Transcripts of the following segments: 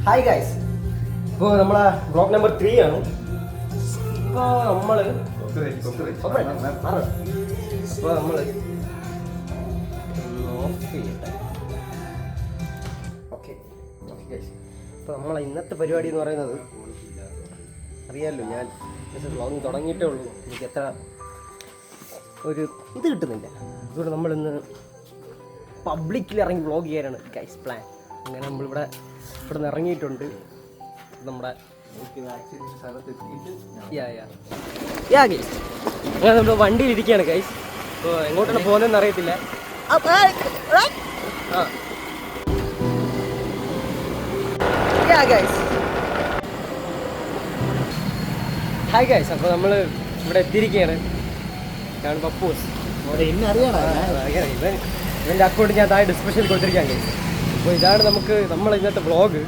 Hi guys, ഇപ്പോൾ നമ്മളെ blog number 3 ആണ്. ഇപ്പോൾ നമ്മൾ ഓക്കെ ഗൈസ്, ഇപ്പോൾ നമ്മളെ ഇന്നത്തെ പരിപാടി എന്ന് പറയുന്നത് അറിയാമല്ലോ. ഞാൻ വ്ളോഗിങ് തുടങ്ങിയിട്ടേ ഉള്ളൂ, എനിക്ക് എത്ര ഒരു ഇത് കിട്ടുന്നില്ല. അതുകൊണ്ട് നമ്മളിന്ന് പബ്ലിക്കിൽ ഇറങ്ങി വ്ളോഗ് ചെയ്യാനാണ് ഗൈസ് പ്ലാൻ. അങ്ങനെ നമ്മളിവിടെ നിന്ന് ഇറങ്ങിയിട്ടുണ്ട്. നമ്മുടെ ഗൈസ് അങ്ങനെ നമ്മൾ വണ്ടിയിലിരിക്കുകയാണ് ഗൈസ്. ഇപ്പോൾ എങ്ങോട്ടാണ് പോകുന്നതെന്ന് അറിയത്തില്ല. ഹായ് ഗൈസ്, അപ്പോൾ നമ്മൾ ഇവിടെ എത്തിയിരിക്കുകയാണ്. ഞാൻ പപ്പൂസ്. ഇവൻ്റെ അക്കൗണ്ട് ഞാൻ താഴെ ഡിസ്ക്രിപ്ഷനിൽ കൊടുത്തിരിക്കുകയാണ് ഗൈസ്. അപ്പോൾ ഇതാണ് നമ്മൾ ഇന്നത്തെ വ്ളോഗ്.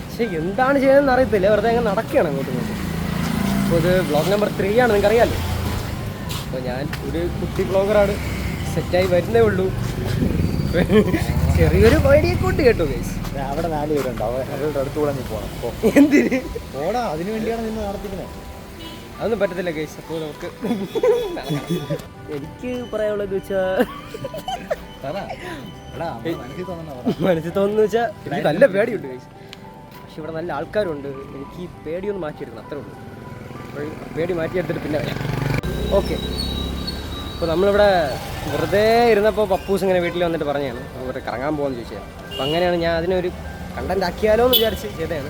പക്ഷേ എന്താണ് ചെയ്യുന്നതെന്ന് അറിയത്തില്ല, വെറുതെ അങ്ങനെ നടക്കുകയാണ് അങ്ങോട്ടും ഇങ്ങോട്ടും. അപ്പോൾ ഇത് വ്ളോഗ് നമ്പർ 3 ആണ്, നിങ്ങൾക്ക് അറിയാമല്ലോ. അപ്പോൾ ഞാൻ ഒരു കുട്ടി വ്ളോഗറാണ്, സെറ്റായി വരുന്നേ ഉള്ളൂ. ചെറിയൊരു വഴിയൊക്കെ ഉണ്ട് കേട്ടോ ഗൈസ്. അവിടെ 4 പേരുണ്ടാവും, അവരുടെ അടുത്തുകൂടെ നീ പോകണം. എന്തിന് പോടാ, അതിന് വേണ്ടിയാണ് നിന്ന് നടത്തിക്കുന്നത്. അതൊന്നും പറ്റത്തില്ല ഗൈസ്. അപ്പോൾ നമുക്ക് എനിക്ക് പറയാനുള്ളത് വെച്ചാൽ മനസ്സിൽ തോന്നുന്നു വെച്ചാൽ എനിക്ക് നല്ല പേടിയുണ്ട് ഗൈസ്. പക്ഷെ ഇവിടെ നല്ല ആൾക്കാരുണ്ട്, എനിക്ക് ഈ പേടിയൊന്ന് മാറ്റിയെടുക്കണം, അത്രേ ഉള്ളൂ. അപ്പോൾ പേടി മാറ്റിയെടുത്തിട്ട് പിന്നെ വരാം. ഓക്കെ, അപ്പോൾ നമ്മളിവിടെ വെറുതെ ഇരുന്നപ്പോൾ പപ്പൂസ് ഇങ്ങനെ വീട്ടിൽ വന്നിട്ട് പറഞ്ഞതാണ് ഇവിടെ കറങ്ങാൻ പോകുമെന്ന് ചോദിച്ചത്. അപ്പോൾ അങ്ങനെയാണ് ഞാൻ അതിനൊരു കണ്ടൻറ് ആക്കിയാലോ എന്ന് വിചാരിച്ച് ചെയ്തതാണ്.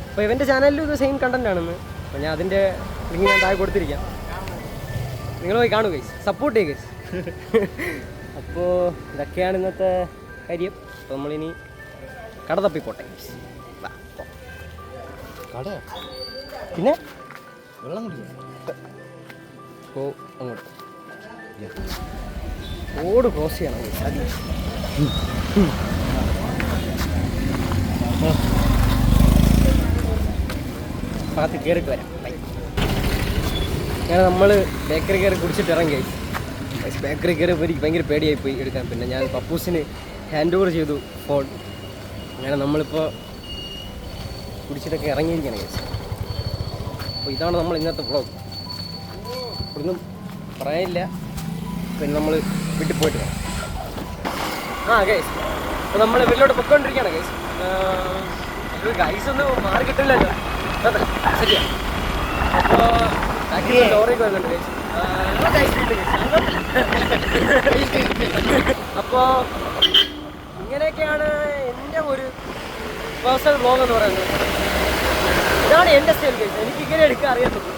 അപ്പോൾ ഇവൻ്റെ ചാനലിലും ഇത് സെയിം കണ്ടൻറ് ആണെന്ന്. അപ്പോൾ ഞാൻ അതിൻ്റെ ലിങ്ക് ഞാൻ താഴെ കൊടുത്തിരിക്കാം, നിങ്ങൾ പോയി കാണുക ഗൈസ്, സപ്പോർട്ട് ചെയ്യുക ഗൈസ്. അപ്പോൾ ഇതൊക്കെയാണ് ഇന്നത്തെ കാര്യം. അപ്പോൾ നമ്മളിനി കട തപ്പിപ്പോട്ടെ ഗൈസ്. കട പിന്നെ വെള്ളം കുടിക്കാം. അപ്പോൾ അങ്ങോട്ട് റോഡ് ക്രോസ് ചെയ്യണം ഗൈസ്. ഭാഗത്ത് കയറിയിട്ട് വരാം. അങ്ങനെ നമ്മൾ ബേക്കറി കയറി കുടിച്ചിട്ട് ഇറങ്ങി ഗൈസ്. ബേക്കറി കയറിയപ്പോൾ എനിക്ക് ഭയങ്കര പേടിയായിപ്പോയി എടുക്കാൻ. പിന്നെ ഞാൻ പപ്പൂസിന് ഹാൻഡ് ഓവർ ചെയ്തു ഫോൺ. അങ്ങനെ നമ്മളിപ്പോൾ കുടിച്ചിട്ടൊക്കെ ഇറങ്ങിയിരിക്കുകയാണ് ഗൈസ്. അപ്പോൾ ഇതാണ് നമ്മൾ ഇന്നത്തെ വ്ളോഗ്. ഒന്നും പറയാനില്ല, പിന്നെ നമ്മൾ വീട്ടിൽ പോയിട്ട് വരാം. ഗൈസ്, അപ്പോൾ നമ്മൾ വീട്ടിലോട്ട് പൊയ്ക്കൊണ്ടിരിക്കുകയാണ് ഗൈസ്. ഗൈസ് ഒന്നും മാറി കിട്ടില്ലല്ലോ, ശരിയാ. അപ്പോൾ ലോറിയൊക്കെ വരുന്നുണ്ട് ഗൈസ്. അപ്പോൾ ഇങ്ങനെയൊക്കെയാണ് എൻ്റെ ഒരു പേഴ്സണൽ വ്ളോഗ് എന്ന് പറയുന്നത്. ഇതാണ് എൻ്റെ സ്റ്റൈൽ ഗൈസ്, എനിക്കിങ്ങനെ എടുക്കാൻ അറിയത്തുള്ളൂ.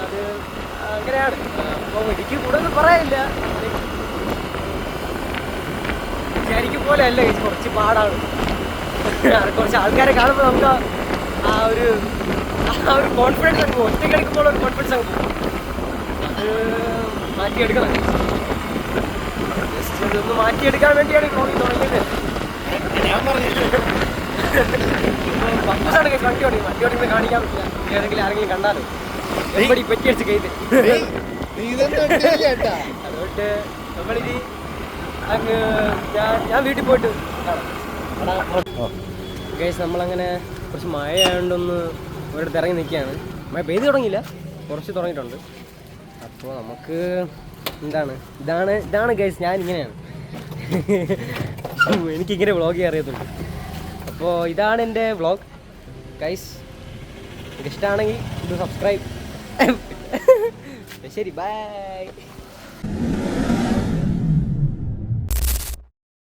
അത് അങ്ങനെയാണ്. അപ്പോൾ എനിക്ക് കൂടുതൽ പറയാനില്ല. വിചാരിക്കും പോലെ അല്ല ഗൈസ്, കുറച്ച് പാടാണ്. കുറച്ച് ആൾക്കാരെ കാണുമ്പോൾ നമുക്ക് ആ ഒരു കോൺഫിഡൻസ് അങ്ങ് പോകും. ഒറ്റയ്ക്ക് എടുക്കുമ്പോൾ ഒരു കോൺഫിഡൻസ് അങ്ങ് പോകും. അത് മാറ്റിയെടുക്കണം. ജസ്റ്റ് ഇതൊന്ന് മാറ്റിയെടുക്കാൻ വേണ്ടിയാണ് ഈ വ്ളോഗിങ് തുടങ്ങിയത്. പപ്പൂസാണ് വണ്ടി ഓടിക്കുന്നത് കാണിക്കാൻ പറ്റില്ല. ഏതെങ്കിലും ആരെങ്കിലും കണ്ടാലോ എവിടെ പറ്റിയടിച്ച് കയ്യിൽ. അതുകൊണ്ട് നമ്മളിനി അങ്ങ് ഞാൻ വീട്ടിൽ പോയിട്ട് കാണാം ഗൈസ്. നമ്മളങ്ങനെ കുറച്ച് മഴ ആയതുകൊണ്ടൊന്ന് ഒരിടത്ത് ഇറങ്ങി നിൽക്കുകയാണ്. മഴ പെയ്ത് തുടങ്ങിയില്ല, കുറച്ച് തുടങ്ങിയിട്ടുണ്ട്. അപ്പോൾ നമുക്ക് ഇതാണ് ഗൈസ്, ഞാൻ ഇങ്ങനെയാണ്. എനിക്കിങ്ങനെ വ്ളോഗ് ചെയ്യാൻ അറിയത്തുള്ളൂ. അപ്പോൾ ഇതാണ് എൻ്റെ വ്ളോഗ് ഗൈസ്. നിങ്ങൾക്ക് ഇഷ്ടമാണെങ്കിൽ ഇത് സബ്സ്ക്രൈബ്. ശരി, ബൈ.